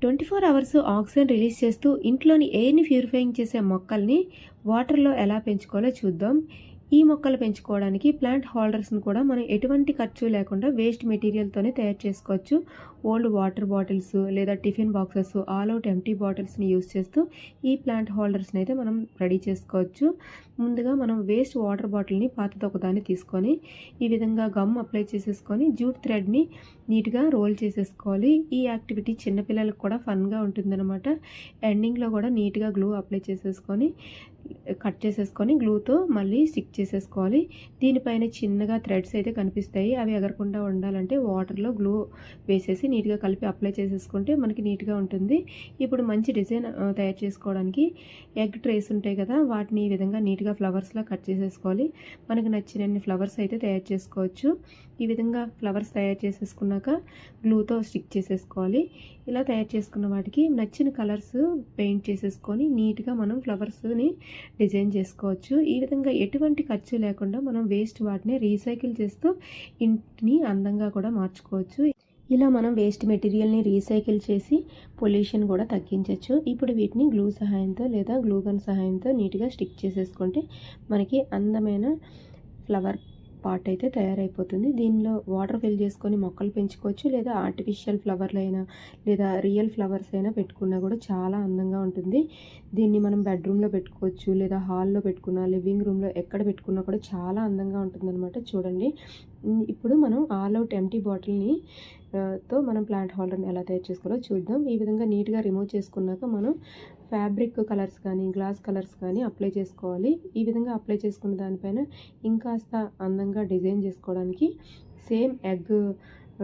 24 hours oxygen release చేస్తూ ఇంట్లోని ఎయిర్‌ని purifying చేసే మొక్కల్ని వాటర్‌లో ఎలా పెంచుకోవాలో చూద్దాం. ఈ మొక్కలు పెంచుకోవడానికి ప్లాంట్ హోల్డర్స్‌ని కూడా మనం ఎటువంటి ఖర్చు లేకుండా వేస్ట్ మెటీరియల్‌తోనే తయారు చేసుకోవచ్చు. ఓల్డ్ వాటర్ బాటిల్స్ లేదా tiffin boxes, all out empty బాటిల్స్‌ని యూజ్ చేస్తూ ఈ ప్లాంట్ హోల్డర్స్‌ని అయితే మనం రెడీ చేసుకోవచ్చు. ముందుగా మనం వేస్ట్ వాటర్ బాటిల్‌ని పాతది ఒకదాన్ని తీసుకొని ఈ విధంగా గమ్ అప్లై చేసేసుకొని జూట్ థ్రెడ్‌ని నీట్‌గా రోల్ చేసేసుకోవాలి. ఈ యాక్టివిటీ చిన్న పిల్లలకు కూడా ఫన్‌గా ఉంటుందన్నమాట. ఎండింగ్‌లో కూడా నీట్‌గా గ్లూ అప్లై చేసేసుకొని కట్ చేసేసుకొని గ్లూతో మళ్ళీ స్టిక్ చేసేసుకోవాలి. దీనిపైన చిన్నగా థ్రెడ్స్ అయితే కనిపిస్తాయి. అవి ఎగరకుండా ఉండాలంటే వాటర్‌లో గ్లూ వేసేసి నీట్‌గా కలిపి అప్లై చేసేసుకుంటే మనకి నీట్‌గా ఉంటుంది. ఇప్పుడు మంచి డిజైన్ తయారు చేసుకోవడానికి ఎగ్ ట్రేస్ ఉంటాయి కదా, వాటిని ఈ విధంగా నీట్‌గా ఫ్లవర్స్‌లా కట్ చేసేసుకోవాలి. మనకు నచ్చినన్ని ఫ్లవర్స్ అయితే తయారు చేసుకోవచ్చు. ఈ విధంగా ఫ్లవర్స్ తయారు చేసేసుకున్నాక గ్లూతో స్టిక్ చేసేసుకోవాలి. ఇలా తయారు చేసుకున్న వాటికి నచ్చిన కలర్స్ పెయింట్ చేసేసుకొని నీట్‌గా మనం ఫ్లవర్స్‌ని డిజైన్ చేసుకోవచ్చు. ఈ విధంగా ఎటువంటి ఖర్చు లేకుండా మనం వేస్ట్ వాటిని రీసైకిల్ చేస్తూ ఇంటిని అందంగా కూడా మార్చుకోవచ్చు. ఇలా మనం వేస్ట్ మెటీరియల్ని రీసైకిల్ చేసి పొల్యూషన్ కూడా తగ్గించవచ్చు. ఇప్పుడు వీటిని గ్లూ సహాయంతో లేదా గ్లూ గన్ సహాయంతో నీట్‌గా స్టిక్ చేసేసుకుంటే మనకి అందమైన ఫ్లవర్ పాట్ అయితే తయారైపోతుంది. దీనిలో వాటర్ ఫిల్ చేసుకొని మొక్కలు పెంచుకోవచ్చు, లేదా ఆర్టిఫిషియల్ ఫ్లవర్లైనా లేదా రియల్ ఫ్లవర్స్ అయినా పెట్టుకున్నా కూడా చాలా అందంగా ఉంటుంది. దీన్ని మనం బెడ్రూమ్లో పెట్టుకోవచ్చు, లేదా హాల్లో పెట్టుకున్నా, లివింగ్ రూమ్లో ఎక్కడ పెట్టుకున్నా కూడా చాలా అందంగా ఉంటుందన్నమాట. చూడండి, ఇప్పుడు మనం ఆల్ అవుట్ ఎంప్టీ బాటిల్ని తో మనం ప్లాంట్ హోల్డర్ని ఎలా తయారు చేసుకోవాలో చూద్దాం. ఈ విధంగా నీట్‌గా రిమూవ్ చేసుకున్నాక మనం ఫ్యాబ్రిక్ కలర్స్ కానీ గ్లాస్ కలర్స్ కానీ అప్లై చేసుకోవాలి. ఈ విధంగా అప్లై చేసుకున్న దానిపైన ఇంకాస్త అందంగా డిజైన్ చేసుకోవడానికి సేమ్ ఎగ్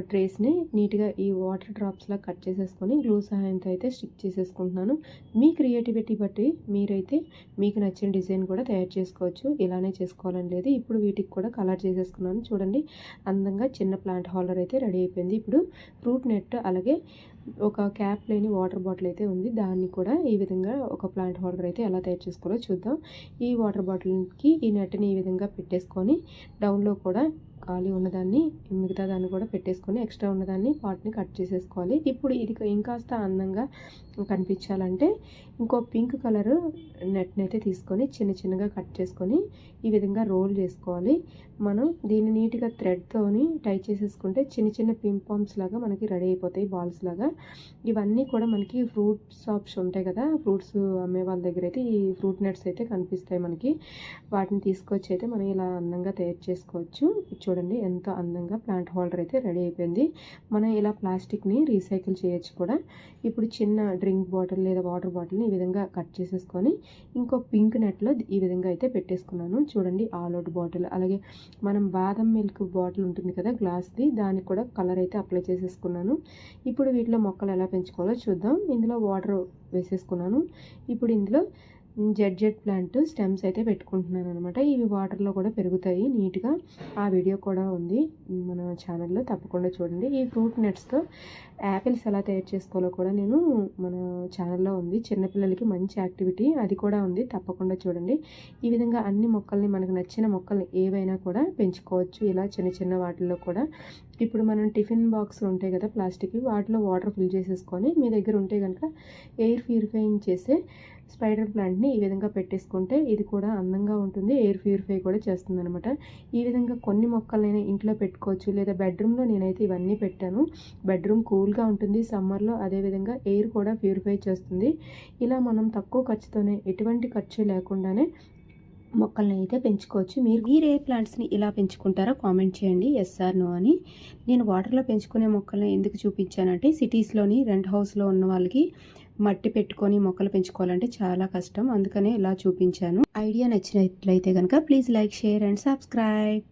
ట్రేస్ని నీట్‌గా ఈ వాటర్ డ్రాప్స్లా కట్ చేసేసుకొని గ్లూ సహాయంతో అయితే స్టిక్ చేసేసుకుంటున్నాను. మీ క్రియేటివిటీ బట్టి మీరైతే మీకు నచ్చిన డిజైన్ కూడా తయారు చేసుకోవచ్చు. ఇలానే చేసుకోవాలని లేదు. ఇప్పుడు వీటికి కూడా కలర్ చేసేసుకున్నాను. చూడండి, అందంగా చిన్న ప్లాంట్ హోల్డర్ అయితే రెడీ అయిపోయింది. ఇప్పుడు ఫ్రూట్ నెట్, అలాగే ఒక క్యాప్ లేని వాటర్ బాటిల్ అయితే ఉంది. దాన్ని కూడా ఈ విధంగా ఒక ప్లాంట్ హోల్డర్ అయితే ఎలా తయారు చేసుకోవాలో చూద్దాం. ఈ వాటర్ బాటిల్కి ఈ నెట్ని ఈ విధంగా పెట్టేసుకొని డౌన్లో కూడా ఖాళీ ఉన్నదాన్ని మిగతా దాన్ని కూడా పెట్టేసుకొని ఎక్స్ట్రా ఉన్నదాన్ని పార్ట్ని కట్ చేసేసుకోవాలి. ఇప్పుడు ఇది ఇంకాస్త అందంగా కనిపించాలంటే ఇంకో పింక్ కలర్ నెట్ని అయితే తీసుకొని చిన్న చిన్నగా కట్ చేసుకొని ఈ విధంగా రోల్ చేసుకోవాలి. మనం దీన్ని నీట్‌గా థ్రెడ్తోని టై చేసేసుకుంటే చిన్న చిన్న పింపామ్స్ లాగా మనకి రెడీ అయిపోతాయి, బాల్స్ లాగా. ఇవన్నీ కూడా మనకి ఫ్రూట్ షాప్స్ ఉంటాయి కదా, ఫ్రూట్స్ అమ్మే వాళ్ళ దగ్గర అయితే ఈ ఫ్రూట్ నెట్స్ అయితే కనిపిస్తాయి మనకి. వాటిని తీసుకొచ్చి అయితే మనం ఇలా అందంగా తయారు చేసుకోవచ్చు. చూడండి, ఎంతో అందంగా ప్లాంట్ హోల్డర్ అయితే రెడీ అయిపోయింది. మనం ఇలా ప్లాస్టిక్ని రీసైకిల్ చేయొచ్చు కూడా. ఇప్పుడు చిన్న డ్రింక్ బాటిల్ లేదా వాటర్ బాటిల్ని ఈ విధంగా కట్ చేసేసుకొని ఇంకో పింక్ నెట్లో ఈ విధంగా అయితే పెట్టేసుకున్నాను. చూడండి, ఆల్ అవుట్ బాటిల్, అలాగే మనం బాదం మిల్క్ బాటిల్ ఉంటుంది కదా గ్లాస్ది, దానికి కూడా కలర్ అయితే అప్లై చేసేసుకున్నాను. ఇప్పుడు వీటిలో మొక్కలు ఎలా పెంచుకోవాలో చూద్దాం. ఇందులో వాటర్ వేసేసుకున్నాను. ఇప్పుడు ఇందులో జెడ్ ప్లాంట్ స్టెమ్స్ అయితే పెట్టుకుంటున్నాను అనమాట. ఇవి వాటర్లో కూడా పెరుగుతాయి నీట్‌గా. ఆ వీడియో కూడా ఉంది మన ఛానల్లో, తప్పకుండా చూడండి. ఈ ఫ్రూట్ నెట్స్తో యాపిల్స్ ఎలా తయారు చేసుకోవాలో కూడా నేను మన ఛానల్లో ఉంది. చిన్నపిల్లలకి మంచి యాక్టివిటీ అది కూడా ఉంది, తప్పకుండా చూడండి. ఈ విధంగా అన్ని మొక్కల్ని మనకు నచ్చిన మొక్కల్ని ఏవైనా కూడా పెంచుకోవచ్చు ఇలా చిన్న చిన్న వాటిల్లో కూడా. ఇప్పుడు మనం టిఫిన్ బాక్స్ ఉంటాయి కదా ప్లాస్టిక్వి, వాటిలో వాటర్ ఫిల్ చేసేసుకొని మీ దగ్గర ఉంటే కనుక ఎయిర్ ప్యూరిఫైయింగ్ చేసే స్పైడర్ ప్లాంట్ని ఈ విధంగా పెట్టేసుకుంటే ఇది కూడా అందంగా ఉంటుంది, ఎయిర్ ప్యూరిఫై కూడా చేస్తుంది అనమాట. ఈ విధంగా కొన్ని మొక్కలైనా ఇంట్లో పెట్టుకోవచ్చు, లేదా బెడ్రూమ్లో నేనైతే ఇవన్నీ పెట్టాను. బెడ్రూమ్ కూల్గా ఉంటుంది సమ్మర్లో, అదేవిధంగా ఎయిర్ కూడా ప్యూరిఫై చేస్తుంది. ఇలా మనం తక్కువ ఖర్చుతోనే, ఎటువంటి ఖర్చు లేకుండానే మొక్కల్ని అయితే పెంచుకోవచ్చు. మీరు ఏ ప్లాంట్స్ని ఇలా పెంచుకుంటారో కామెంట్ చేయండి, ఎస్ ఆర్ నో అని. నేను వాటర్లో పెంచుకునే మొక్కల్ని ఎందుకు చూపించానంటే సిటీస్లోని రెంట్ హౌస్లో ఉన్న వాళ్ళకి మట్టి పెట్టుకొని మొక్కలు పెంచుకోవాలంటే చాలా కష్టం, అందుకనే ఇలా చూపించాను. ఐడియా నచ్చినట్లయితే కనుక please like, share and subscribe.